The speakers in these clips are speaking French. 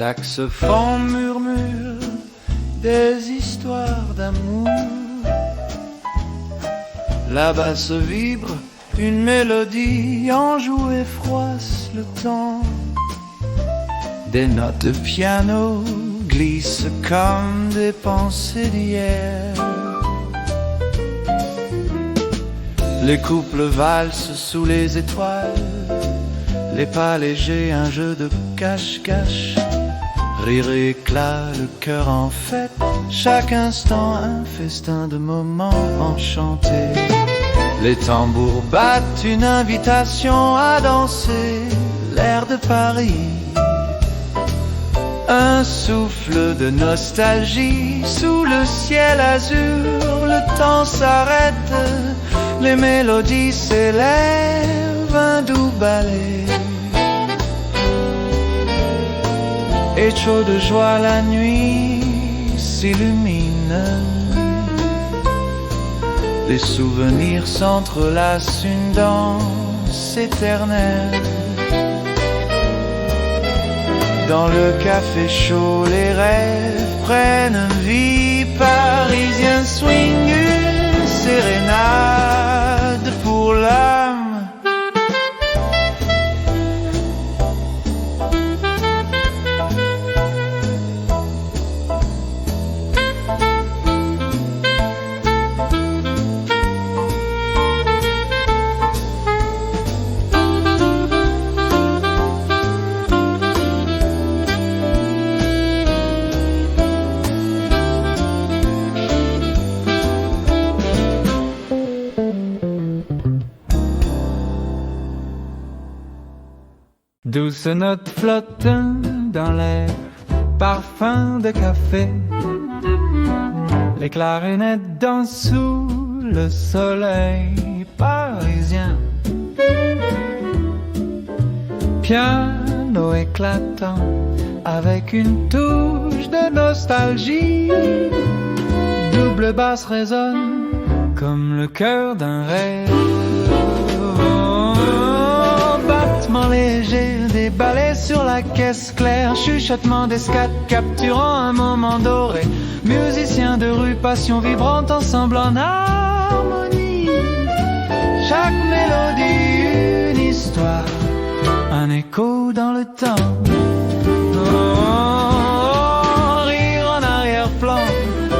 saxophone murmure des histoires d'amour. La basse vibre, une mélodie enjouée froisse le temps. Des notes de piano glissent comme des pensées d'hier. Les couples valsent sous les étoiles, les pas légers, un jeu de cache-cache. Rire et éclat, le cœur en fête, chaque instant un festin de moments enchantés. Les tambours battent une invitation à danser l'air de Paris. Un souffle de nostalgie sous le ciel azur, le temps s'arrête, les mélodies s'élèvent, un doux ballet. Et chaud de joie la nuit s'illumine. Les souvenirs s'entrelacent, une danse éternelle. Dans le café chaud, les rêves prennent vie. Parisien swing, une sérénade pour l'âme. Douce note flotte dans l'air, parfum de café. Les clarinettes dansent sous le soleil parisien. Piano éclatant avec une touche de nostalgie. Double basse résonne comme le cœur d'un rêve. Battement léger des balais sur la caisse claire, chuchotement d'escade capturant un moment doré. Musiciens de rue, passion vibrante ensemble en harmonie. Chaque mélodie, une histoire, un écho dans le temps. Oh, rire en arrière-plan,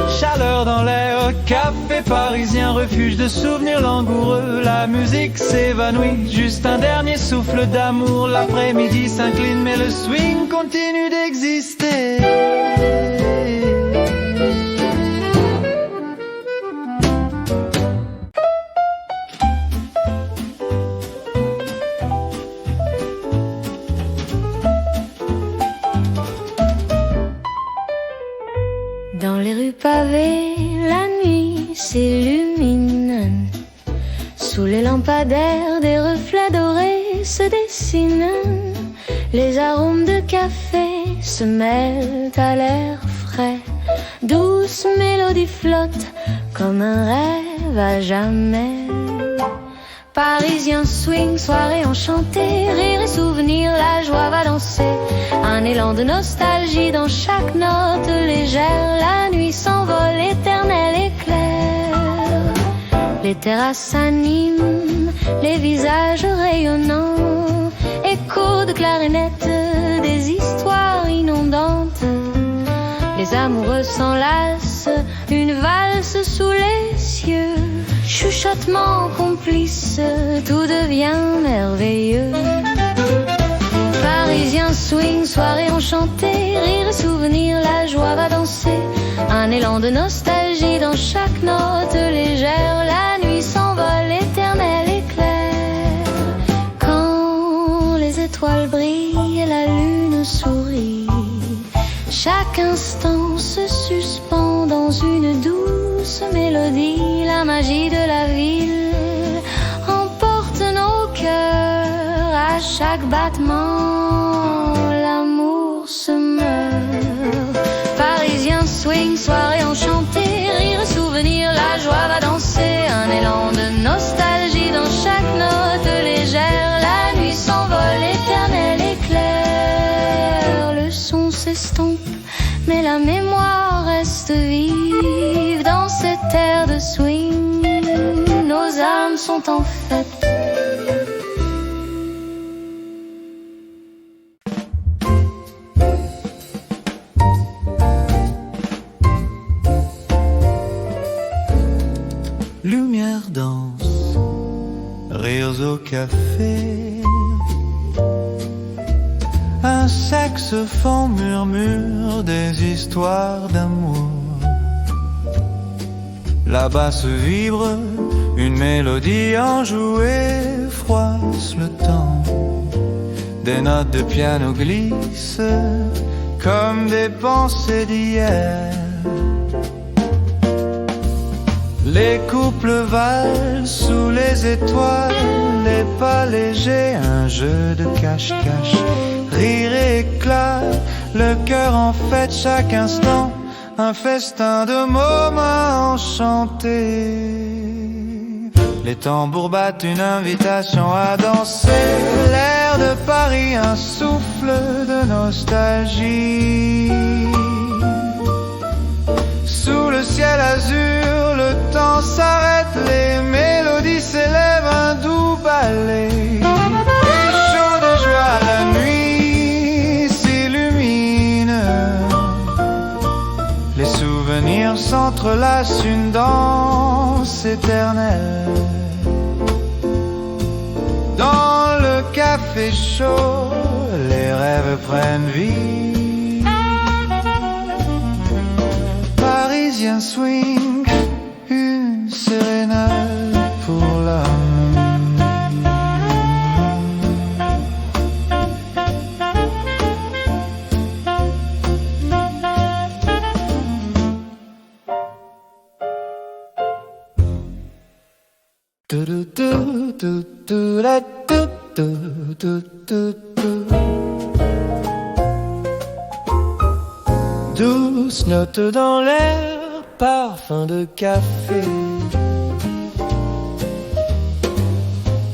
chaleur dans l'air. Café parisien, refuge de souvenirs langoureux. La musique s'évanouit, juste un dernier souffle d'amour. L'après-midi s'incline mais le swing continue d'exister. Dans les rues pavées, la nuit s'illumine. Sous les lampadaires, des reflets dorés se dessinent. Les arômes de café se mêlent à l'air frais. Douce mélodie flotte comme un rêve à jamais. Parisien swing, soirée enchantée, rire et souvenir, la joie va danser. Un élan de nostalgie dans chaque note légère. La nuit s'envole, éternel éclair. Les terrasses s'animent, les visages rayonnants. Échos de clarinettes, des histoires inondantes. Les amoureux s'enlacent, une valse sous les cieux. Chuchotement complice, tout devient merveilleux. Parisien swing, soirée enchantée, rire et souvenir, la joie va danser. Un élan de nostalgie dans chaque note légère. La nuit s'envole, éternel éclair. Quand les étoiles brillent et la lune sourit, chaque instant se suspend dans une douce mélodie. La magie de la ville emporte nos cœurs. À chaque battement, l'amour se meurt. Parisien swing, soirée enchantée, rire et souvenir, la joie va danser. Un élan de nostalgie dans chaque note légère. La nuit s'envole, éternel éclair. Le son s'éteint, s'estompe, mais la mémoire reste vive dans cette air de swing. Nos âmes sont en fête. Lumière danse, rires au café, un saxophone murmure des histoires d'amour. La basse vibre, une mélodie enjouée froisse le temps. Des notes de piano glissent comme des pensées d'hier. Les couples valent sous les étoiles, les pas légers, un jeu de cache-cache. Rire et éclat, le cœur en fête chaque instant, un festin de moments enchantés. Les tambours battent une invitation à danser, l'air de Paris, un souffle de nostalgie. Sous le ciel azur, le temps s'arrête, les mélodies s'élèvent, un doux ballet. Chaud de joie, la nuit s'illumine. Les souvenirs s'entrelacent, une danse éternelle. Dans le café chaud, les rêves prennent vie. Parisien swing, une sérénade pour l'âme. Douce note dans l'air, parfum de café.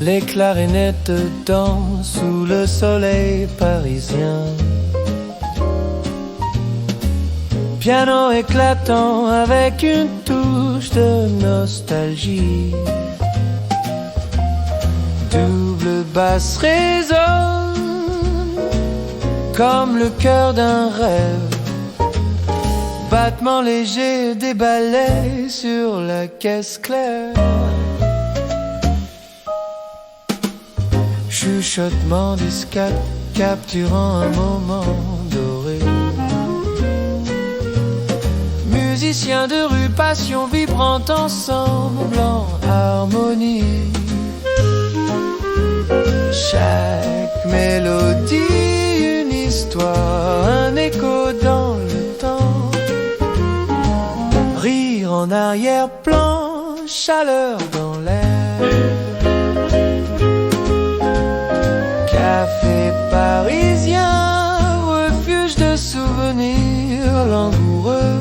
Les clarinettes dansent sous le soleil parisien. Piano éclatant avec une touche de nostalgie. Double basse résonne comme le cœur d'un rêve. Battement léger des balais sur la caisse claire. Chuchotement discret capturant un moment doré. Musiciens de rue, passion vibrant ensemble en harmonie. Chaque mélodie, une histoire, un écho dans le temps. Rire en arrière-plan, chaleur dans l'air. Café parisien, refuge de souvenirs langoureux.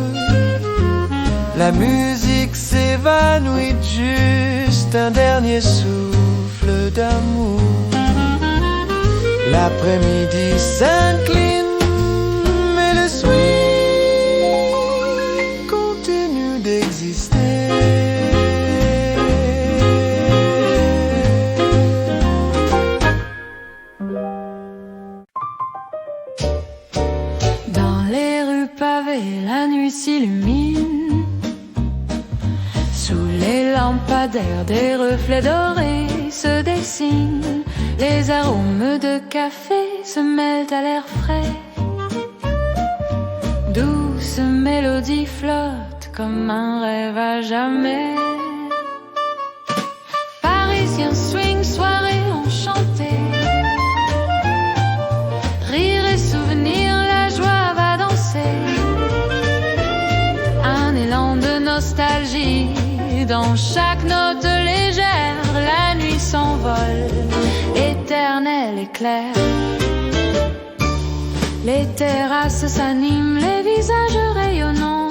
La musique s'évanouit, juste un dernier souffle d'amour. L'après-midi s'incline, mais le swing continue d'exister. Dans les rues pavées, la nuit s'illumine. Sous les lampadaires, des reflets dorés se dessinent. Les arômes de café se mêlent à l'air frais. Douce mélodie flotte comme un rêve à jamais. Parisien swing, soirée enchantée. Rire et souvenir, la joie va danser. Un élan de nostalgie dans chaque note légère. La nuit s'envole, éternelle et claire. Les terrasses s'animent, les visages rayonnants.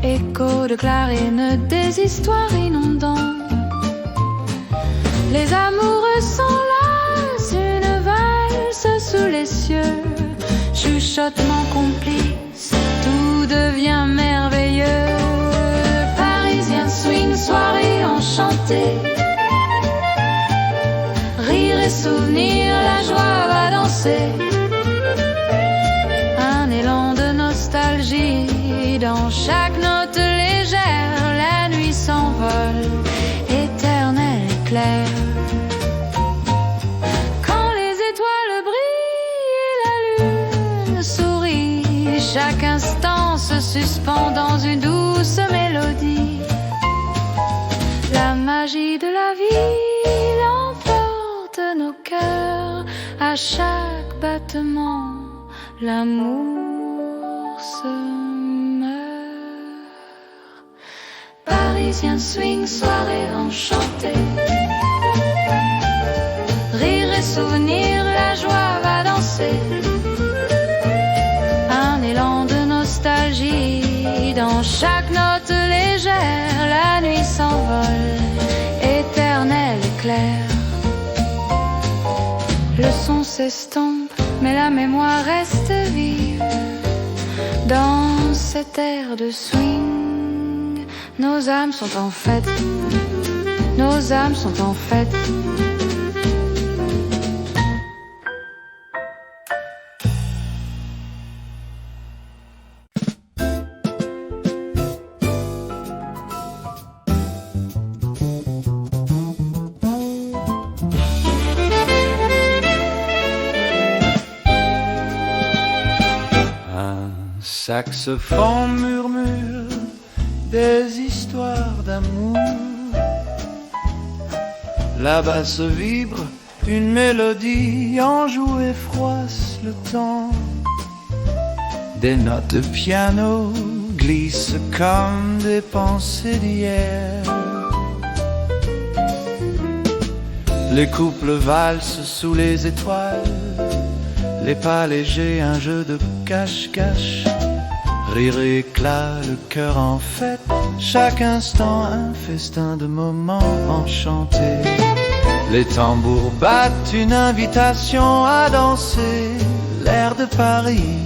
Écho de clarines, des histoires inondants. Les amoureux s'enlacent, une valse sous les cieux. chuchotements complices, tout devient merveilleux. Parisien swing, soirée enchantée, rire et souvenir, la joie va danser. Un élan de nostalgie dans chaque note légère, la nuit s'envole, éternel éclair. Quand les étoiles brillent et la lune sourit, chaque instant se suspend dans une douce mélodie. La magie de la vie emporte nos cœurs, à chaque battement l'amour se meurt. Parisien swing, soirée enchantée, rire et souvenir, la joie va danser. Un élan de nostalgie dans chaque note légère, la nuit s'envole, éternel éclair. Le son s'estompe, mais la mémoire reste vive. Dans cet air de swing, nos âmes sont en fête, nos âmes sont en fête. Saxophone murmure des histoires d'amour. La basse vibre une mélodie enjouée froisse le temps. Des notes de piano glissent comme des pensées d'hier. Les couples valsent sous les étoiles, les pas légers, un jeu de cache-cache. Rire et éclat, le cœur en fête, chaque instant un festin de moments enchantés. Les tambours battent une invitation à danser, l'air de Paris.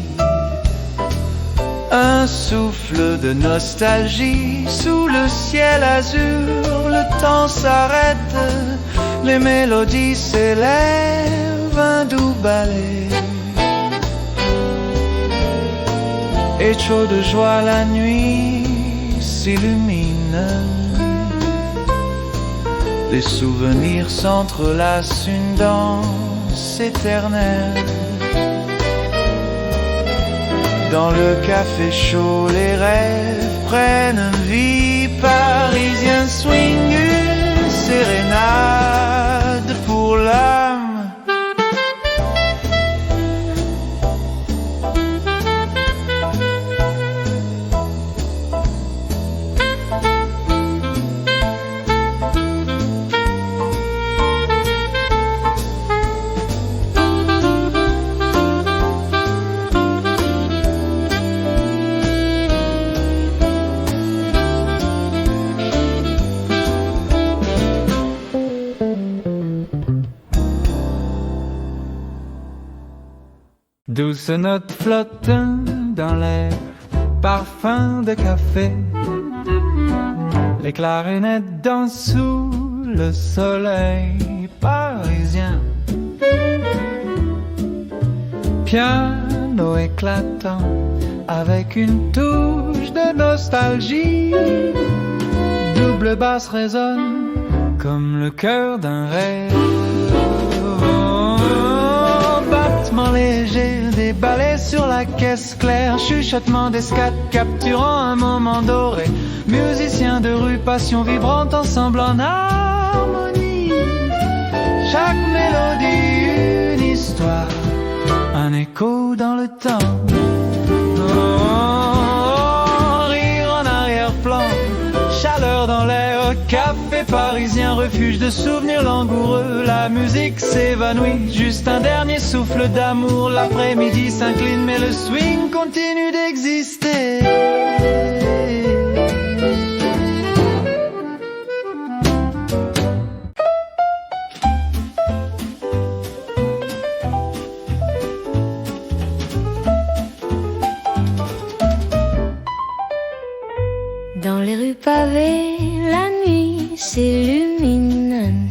Un souffle de nostalgie sous le ciel azur, le temps s'arrête, les mélodies s'élèvent, un doux ballet. Et chaud de joie la nuit s'illumine. Les souvenirs s'entrelacent, une danse éternelle. Dans le café chaud, les rêves prennent vie. Parisien swing, une sérénade pour l'âme. Douce note flotte dans l'air, parfum de café. Les clarinettes dansent sous le soleil parisien. Piano éclatant avec une touche de nostalgie. Double basse résonne comme le cœur d'un rêve. Battement léger, des balais sur la caisse claire, chuchotement d'escade capturant un moment doré. Musiciens de rue, passion vibrante ensemble en harmonie. Chaque mélodie, une histoire, un écho dans le temps. Rire en arrière-plan, chaleur dans l'air, café parisien, refuge de souvenirs langoureux. La musique s'évanouit, juste un dernier souffle d'amour. L'après-midi s'incline, mais le swing continue d'exister. pavés, la nuit s'illumine.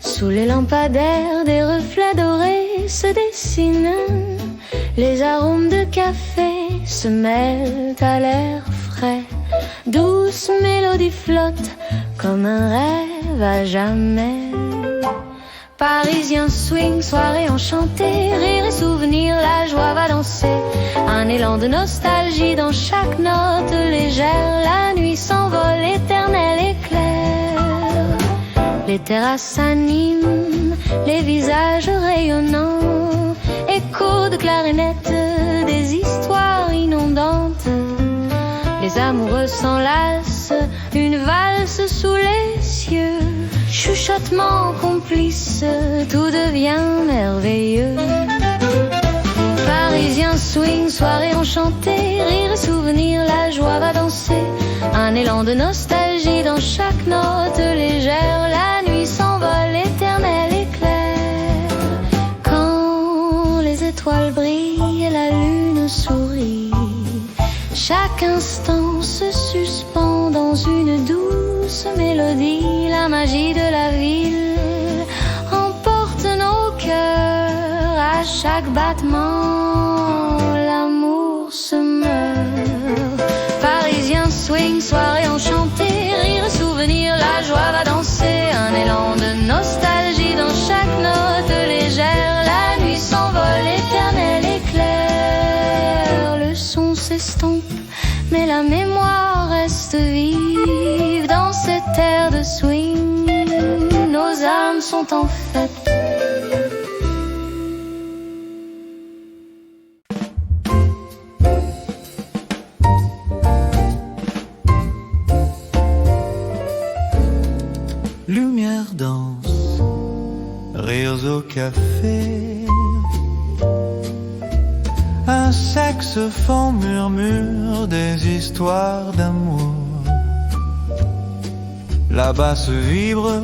Sous les lampadaires, des reflets dorés se dessinent. Les arômes de café se mêlent à l'air frais. Douce mélodie flotte comme un rêve à jamais. Parisien swing, soirée enchantée, rire et souvenir, la joie va danser. Un élan de nostalgie dans chaque note légère. La nuit s'envole, éternel éclair. Les terrasses s'animent, les visages rayonnants. Écho de clarinette, des histoires inondantes. Les amoureux s'enlacent, une valse sous les cieux. Chuchotement complice, tout devient merveilleux. Parisien swing, soirée enchantée, rire et souvenir, la joie va danser. Un élan de nostalgie dans chaque note légère. La nuit s'envole, éternel éclair. Quand les étoiles brillent et la lune sourit, chaque instant se suspend dans une douce mélodie. La magie de la ville emporte nos cœurs. À chaque battement, l'amour se meurt. Parisien swing, soirée enchantée, rire et souvenir, la joie va danser. Un élan de nostalgie dans chaque note légère. La nuit s'envole, éternel éclair. Le son s'estompe, mais la mémoire reste vive. Dans cette air de swing, nos âmes sont en fête. Lumière danse, rires au café. Un saxophone murmure des histoires d'amour. La basse vibre,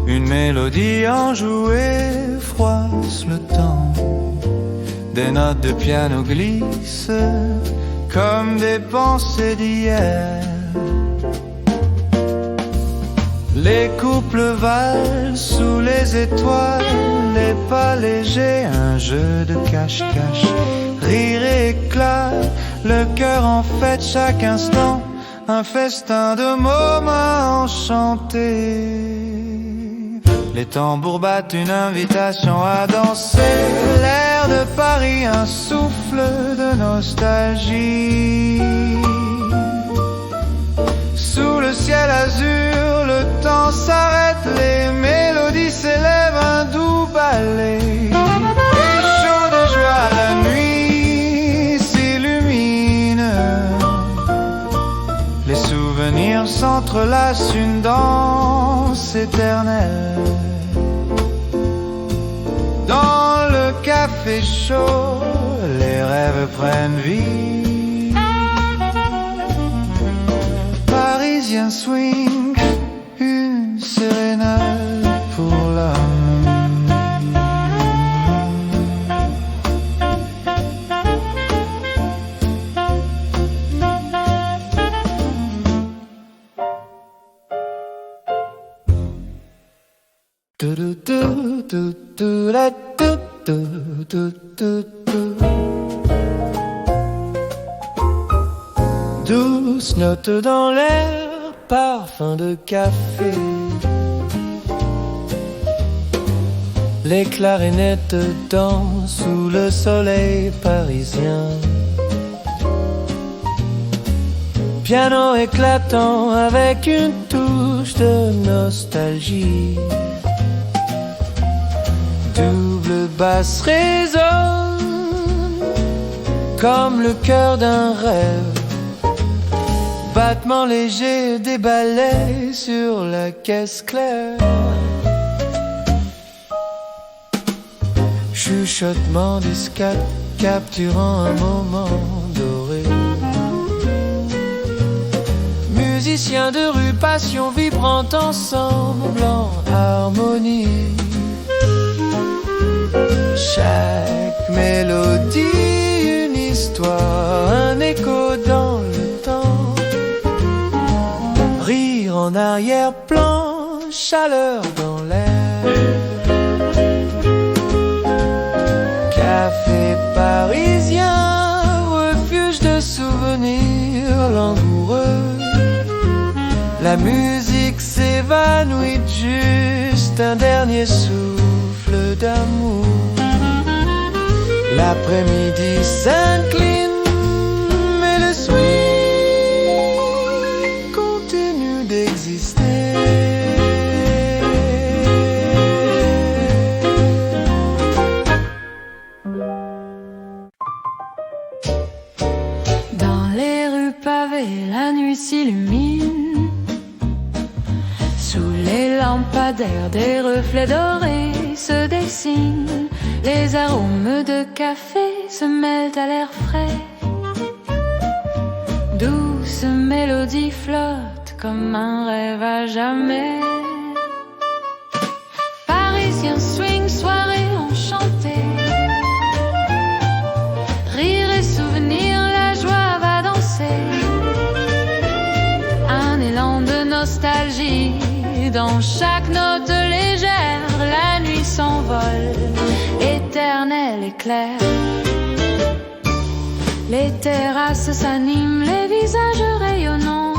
une mélodie enjouée froisse le temps. Des notes de piano glissent comme des pensées d'hier. Les couples valent sous les étoiles, les pas légers, un jeu de cache-cache. Rire et éclat, le cœur en fête chaque instant, un festin de moments enchantés. Les tambours battent une invitation à danser. L'air de Paris, un souffle de nostalgie. Sous le ciel azur, le temps s'arrête, les mélodies s'élèvent, un doux ballet. Et chaud de joie, la nuit s'illumine. Les souvenirs s'entrelacent, une danse éternelle. Dans le café chaud, les rêves prennent vie. Parisien swing, une sérénade pour l'âme. Douce note dans l'air, parfum de café. Les clarinettes dansent sous le soleil parisien. Piano éclatant avec une touche de nostalgie. Double basse résonne comme le cœur d'un rêve. Battement léger des balais sur la caisse claire. Chuchotement discret capturant un moment doré. Musiciens de rue, passion vibrante ensemble en harmonie. Chaque mélodie, une histoire, un écho dans le temps. arrière-plan, chaleur dans l'air. Café parisien, refuge de souvenirs langoureux. La musique s'évanouit, juste un dernier souffle d'amour. L'après-midi s'incline, mais le swing continue d'exister. Dans les rues pavées, la nuit s'illumine. Sous les lampadaires, des reflets dorés se dessinent. Les arômes de café se mêlent à l'air frais. Douce mélodie flotte comme un rêve à jamais. Parisien swing, soirée enchantée. Rire et souvenir, la joie va danser. Un élan de nostalgie dans chaque note légère. La nuit s'envole, éternel éclair. Les terrasses s'animent, les visages rayonnants.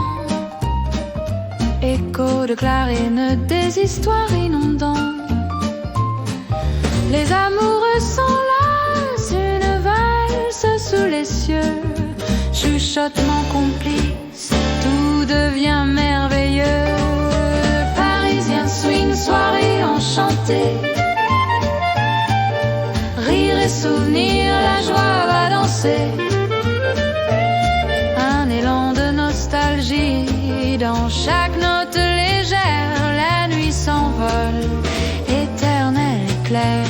Écho de clarines, des histoires inondants. Les amoureux s'enlacent, une valse sous les cieux. Chuchotement complice, tout devient merveilleux. Parisien swing, soirée enchantée. Rire et souvenir, la joie va danser. Un élan de nostalgie dans chaque note légère. La nuit s'envole, éternel éclair.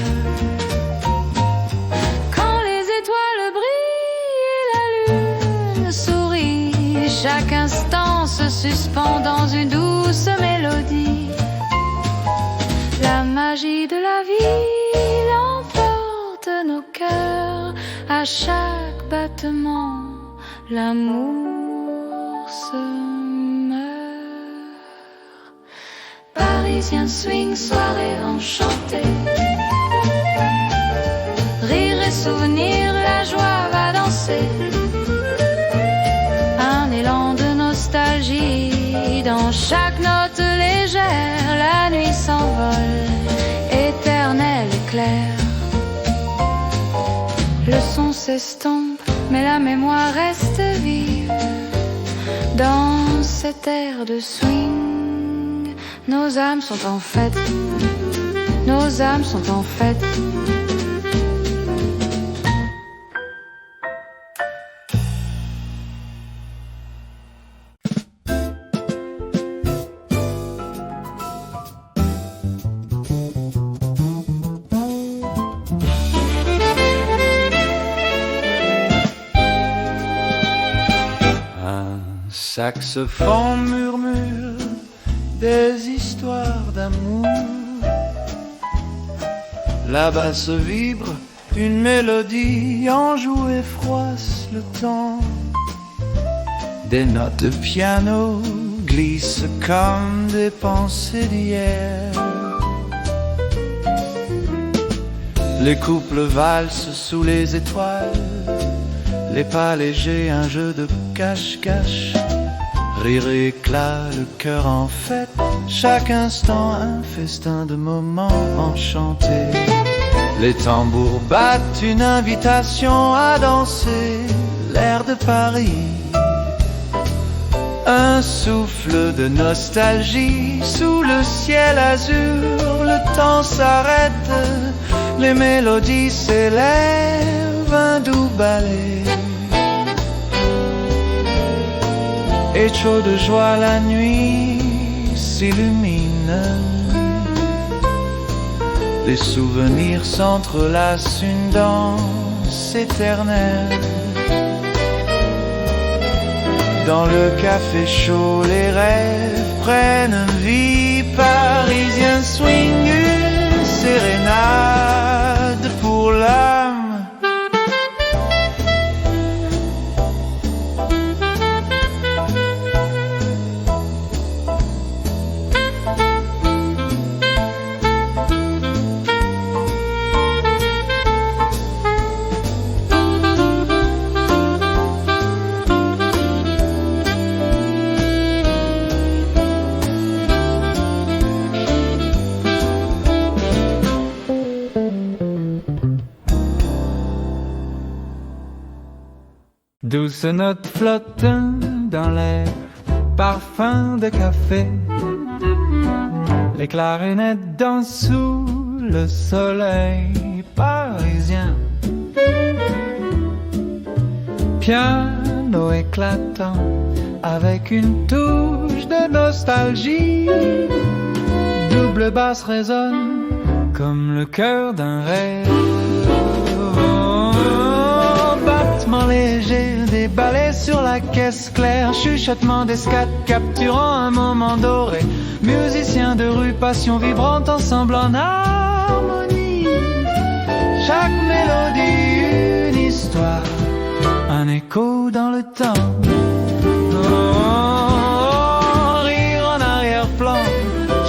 Quand les étoiles brillent et la lune sourit, chaque instant se suspend dans une douce mélodie. La magie de la ville emporte nos cœurs. À chaque battement, l'amour se meurt. Parisien swing, soirée enchantée. Rire et souvenir, la joie va danser. Un élan de nostalgie dans chaque note légère. La nuit s'envole, éternel éclair. Le son s'estompe, mais la mémoire reste vive. Dans cet air de swing, nos âmes sont en fête. Nos âmes sont en fête. Saxophone murmure des histoires d'amour. La basse vibre, une mélodie enjouée froisse le temps. Des notes de piano glissent comme des pensées d'hier. Les couples valsent sous les étoiles, les pas légers, un jeu de cache-cache. Rire éclat, le cœur en fête, chaque instant un festin de moments enchantés. Les tambours battent une invitation à danser, l'air de Paris. Un souffle de nostalgie sous le ciel azur, le temps s'arrête, les mélodies s'élèvent, un doux ballet. Et chaud de joie la nuit s'illumine. Les souvenirs s'entrelacent, une danse éternelle. Dans le café chaud, les rêves prennent vie. Parisien swing, une sérénade pour l'âme. Douce note flotte dans l'air, parfum de café. Les clarinettes dansent sous le soleil parisien. Piano éclatant avec une touche de nostalgie. Double basse résonne comme le cœur d'un rêve. Battement léger des balais sur la caisse claire. Chuchotement d'escade capturant un moment doré. Musiciens de rue, passion vibrante ensemble en harmonie. Chaque mélodie, une histoire, un écho dans le temps. Rire en arrière-plan,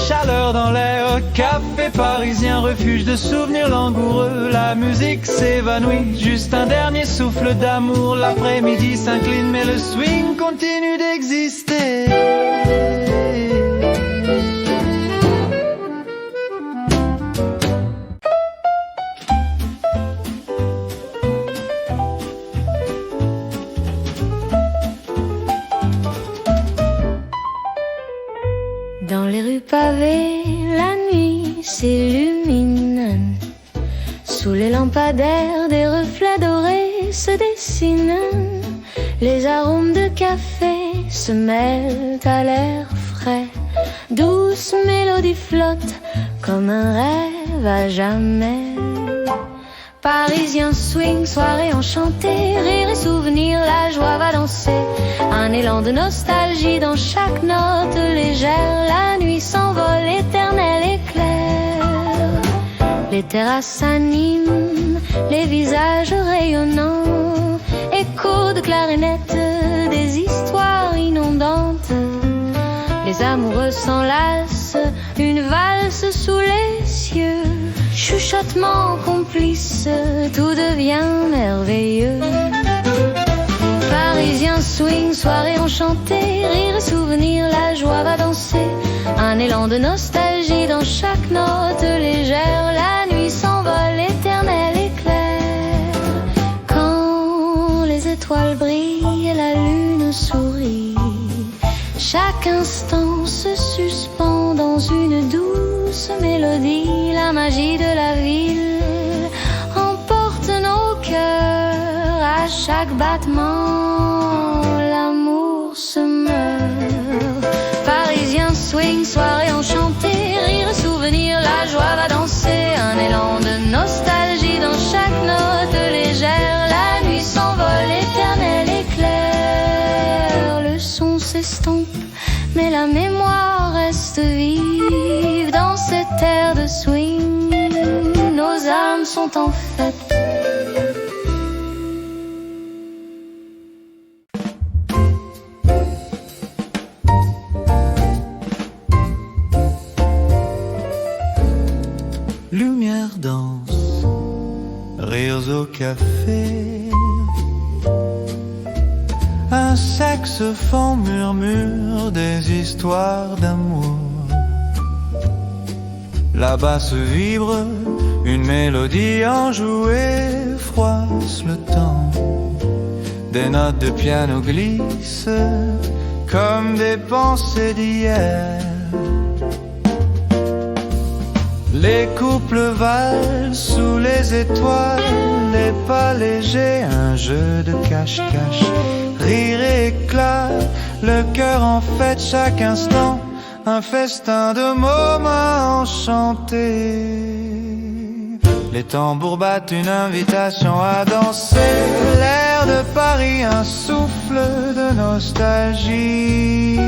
chaleur dans l'air. Café parisien, refuge de souvenirs langoureux. La musique s'évanouit, juste un dernier souffle d'amour. L'après-midi s'incline mais le swing continue d'exister. Dans les rues pavées, la nuit s'illumine. Sous les lampadaires, des reflets dorés se dessinent. Les arômes de café se mêlent à l'air frais. Douce mélodie flotte comme un rêve à jamais. Parisien swing, soirée enchantée, rire et souvenir, la joie va danser. Un élan de nostalgie dans chaque note légère. La nuit s'envole, éternel éclair. Les terrasses s'animent, les visages rayonnants. Échos de clarinettes, des histoires inondantes. Les amoureux s'enlacent, une valse sous les cieux. Chuchotement complice, tout devient merveilleux. Parisien swing, soirée enchantée, rire et souvenir, la joie va danser. Un élan de nostalgie dans chaque note légère. La nuit s'envole, éternel éclair. Quand les étoiles brillent et la lune sourit, chaque instant se suspend dans une douce mélodie. La magie de la ville emporte nos cœurs. À chaque battement, l'amour se meurt. Parisien swing, soirée enchantée, rire et souvenir, la joie va danser. Un élan de nostalgie dans chaque note légère. La nuit s'envole, éternel éclair. Le son s'estompe, mais la mémoire reste vive. Dans cette ère de swing, nos âmes sont en fête. Lumière danse, rires au café. Un saxophone murmure des histoires d'amour. La basse vibre, une mélodie enjouée froisse le temps. Des notes de piano glissent comme des pensées d'hier. Les couples valent sous les étoiles, les pas légers, un jeu de cache-cache. Rire et éclat, le cœur en fête chaque instant, un festin de moments enchantés. Les tambours battent une invitation à danser. L'air de Paris, un souffle de nostalgie.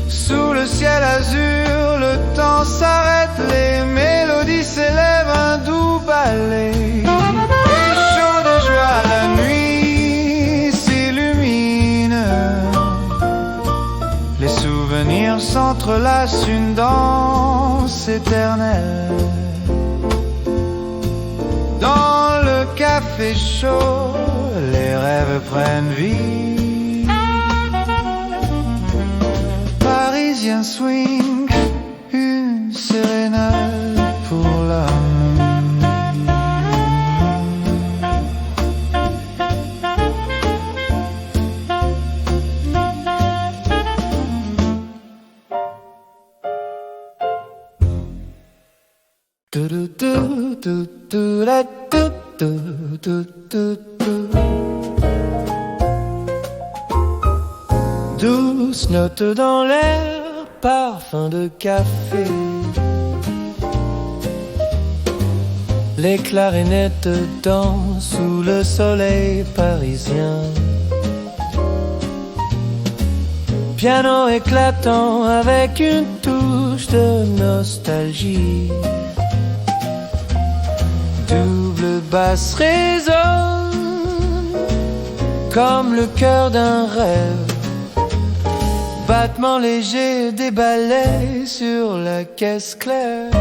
Sous le ciel azur, le temps s'arrête, les mélodies s'élèvent, un doux ballet. Chaud de joie, la nuit s'illumine. Les souvenirs s'entrelacent, une danse éternelle. Dans le café chaud, les rêves prennent vie. Parisien swing, une sérénade pour l'homme. douces notes dans l'air, parfum de café. Les clarinettes dansent sous le soleil parisien. Piano éclatant avec une touche de nostalgie. Double basse résonne comme le cœur d'un rêve. Battement léger des balais sur la caisse claire.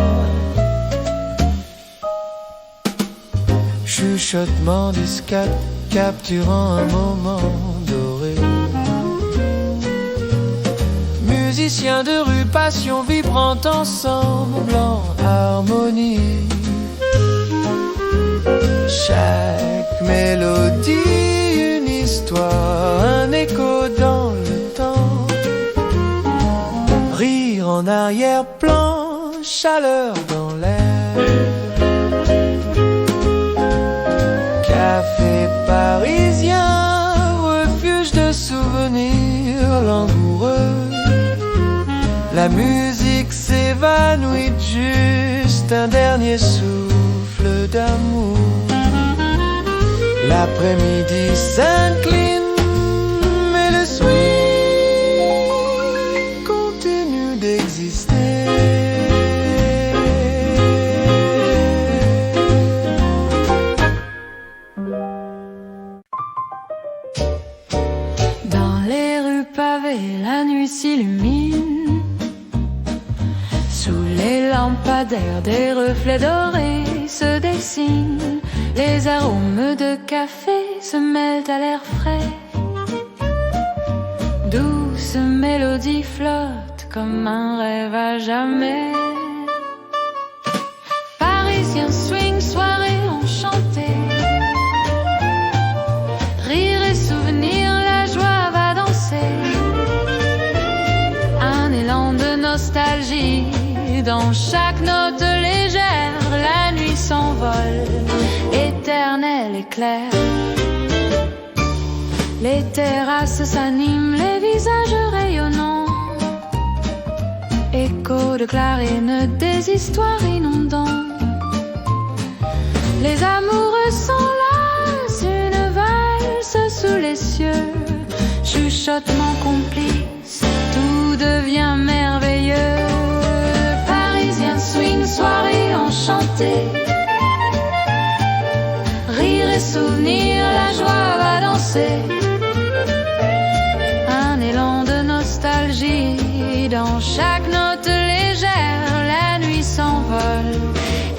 Chuchotement discret capturant un moment doré. Musiciens de rue, passion vibrant ensemble en harmonie. Chaque mélodie, une histoire, un écho dans le temps. Rire en arrière-plan, chaleur dans l'air. Café parisien, refuge de souvenirs langoureux. La musique s'évanouit, juste un dernier souffle d'amour. L'après-midi s'incline, mais le swing continue d'exister. Dans les rues pavées, la nuit s'illumine. Sous les lampadaires, des reflets dorés se dessinent. Les arômes de café se mêlent à l'air frais. Douce mélodie flotte comme un rêve à jamais. Parisien swing, soirée enchantée. Rire et souvenir, la joie va danser. Un élan de nostalgie dans chaque note légère. La nuit s'envole, éternel éclair. Les terrasses s'animent, les visages rayonnants. Écho de clarines, des histoires inondants. Les amoureux s'enlacent, une valse sous les cieux. Chuchotement complice, tout devient merveilleux. Parisien swing, soirée enchantée. Rire et souvenir, la joie va danser. Un élan de nostalgie dans chaque note légère. La nuit s'envole,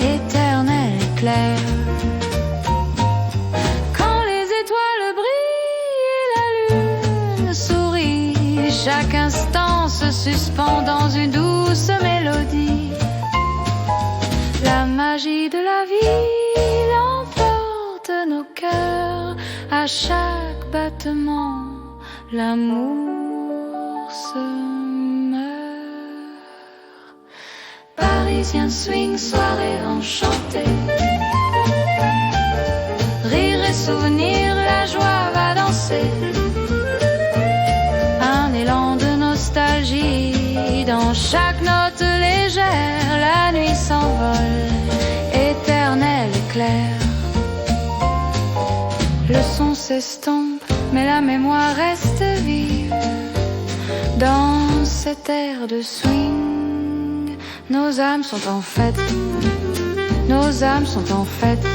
éternel éclair. Quand les étoiles brillent et la lune sourit, chaque instant se suspend dans une douce mélodie. La magie de la ville emporte nos cœurs. À chaque battement, l'amour se meurt. Parisien swing, soirée enchantée. Rire et souvenir, la joie va danser. Un élan de nostalgie dans chaque note légère. La nuit s'envole, éternel éclair. Le son s'estompe, mais la mémoire reste vive. Dans cet air de swing, nos âmes sont en fête. Nos âmes sont en fête.